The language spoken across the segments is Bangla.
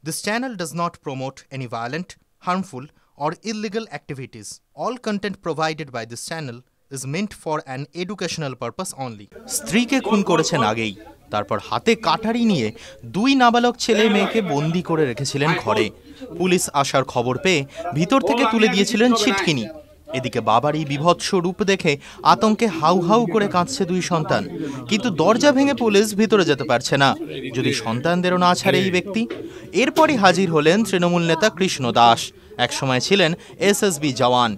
This channel does not promote any violent, harmful, or illegal activities. All content provided by this channel is meant for an educational purpose only. স্ত্রীকে খুন করেছেন আগেই, তারপর হাতে কাটারি নিয়ে দুই নাবালক ছেলে মেয়েকে বন্দি করে রেখেছিলেন ঘরে। পুলিশ আসার খবর পেয়ে ভিতর থেকে তুলে দিয়েছিলেন ছিটকিনি। এদিকে বাবার এই বিভৎস রূপ দেখে আতঙ্কে হাউ হাউ করে কাঁদছে দুই সন্তান। কিন্তু দরজা ভেঙে পুলিশ ভিতরে যেতে পারছে না, যদি সন্তানদেরও না ছাড়ে এই ব্যক্তি। এরপরই হাজির হলেন তৃণমূল নেতা কৃষ্ণ দাস। একসময় ছিলেন এসএসবি জওয়ান।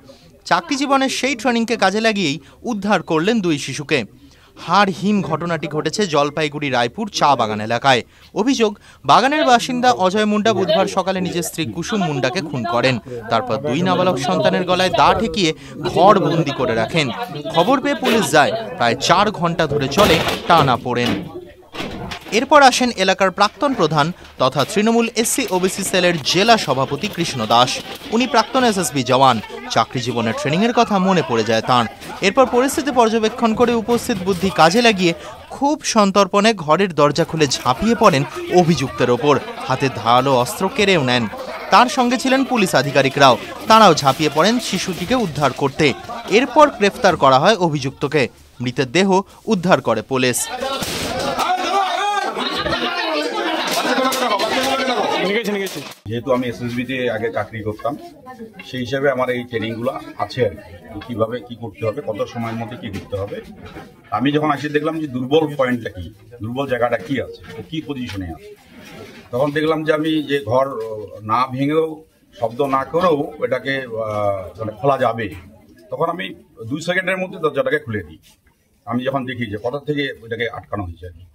চাকরি জীবনের সেই ট্রেনিংকে কাজে লাগিয়েই উদ্ধার করলেন দুই শিশুকে। হাড়হিম ঘটনাটি ঘটেছে জলপাইগুড়ি রায়পুর চা বাগান এলাকায়। অভিযোগ, বাগানের বাসিন্দা অজয় মুন্ডা বুধবার সকালে নিজের স্ত্রী কুসুম মুন্ডাকে খুন করেন। তারপর দুই নাবালক সন্তানের গলায় দা ঠেকিয়ে ঘর বন্দি করে রাখেন। খবর পেয়ে পুলিশ যায়। প্রায় 4 ঘন্টা ধরে চলে টানা পড়েন। এরপর আসেন এলাকার প্রাক্তন প্রধান তথা তৃণমূল এসসি ওবিসি সেলের জেলা সভাপতি কৃষ্ণ দাস। উনি প্রাক্তন এসএসবি জওয়ান। চাকরি জীবনের ট্রেনিংয়ের কথা মনে পড়ে যায় তাঁর। এরপর পরিস্থিতি পর্যবেক্ষণ করে উপস্থিত বুদ্ধি কাজে লাগিয়ে খুব সন্তর্পণে ঘরের দরজা খুলে ঝাঁপিয়ে পড়েন অভিযুক্তের ওপর। হাতে ধারালো অস্ত্র কেড়েও নেন। তার সঙ্গে ছিলেন পুলিশ আধিকারিকরাও। তাঁরাও ঝাঁপিয়ে পড়েন শিশুটিকে উদ্ধার করতে। এরপর গ্রেফতার করা হয় অভিযুক্তকে। মৃতের দেহ উদ্ধার করে পুলিশ। যেহেতু আমি এসএসবিতে আগে চাকরি করতাম, সেই হিসাবে আমার এই ট্রেনিংগুলো আছে আর কি, কিভাবে কি করতে হবে, কত সময়ের মধ্যে কি করতে হবে। আমি যখন আসি দেখলাম যে দুর্বল পয়েন্টটা কি, দুর্বল জায়গাটা কি আছে, কি পজিশনে আছে। তখন দেখলাম যে আমি যে ঘর না ভেঙেও শব্দ না করেও এটাকে মানে খোলা যাবে, তখন আমি 2 সেকেন্ডের মধ্যে দরজাটাকে খুলে দিই। আমি যখন দেখি যে কোথা থেকে ওইটাকে আটকানো হয়েছে আর কি,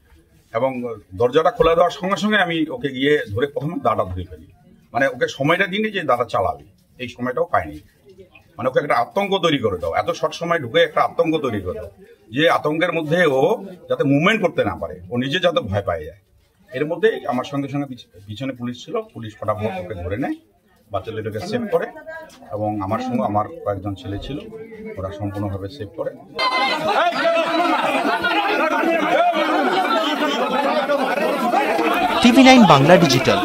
এবং দরজাটা খোলা দেওয়ার সঙ্গে সঙ্গে আমি ওকে গিয়ে ধরে প্রথমে দাঁড়া ধরে ফেলি। মানে ওকে সময়টা দিনই যে দাঁড়া চালাবে, এই সময়টাও পাইনি। মানে ওকে একটা আতঙ্ক তৈরি করে দাও, এত শর্ট সময় ঢুকে একটা আতঙ্ক তৈরি করে দাও, যে আতঙ্কের মধ্যে ও যাতে মুভমেন্ট করতে না পারে, ও নিজে যাতে ভয় পায় যায়। এর মধ্যে আমার সঙ্গে সঙ্গে পিছনে পুলিশ ছিল, পুলিশ ফটাফট ওকে ধরে নেয়, বাচ্চা দুটোকে সেভ করে, এবং আমার সঙ্গে আমার কয়েকজন ছেলে ছিল, ওরা সম্পূর্ণভাবে সেভ করে। TV9 Bangla digital.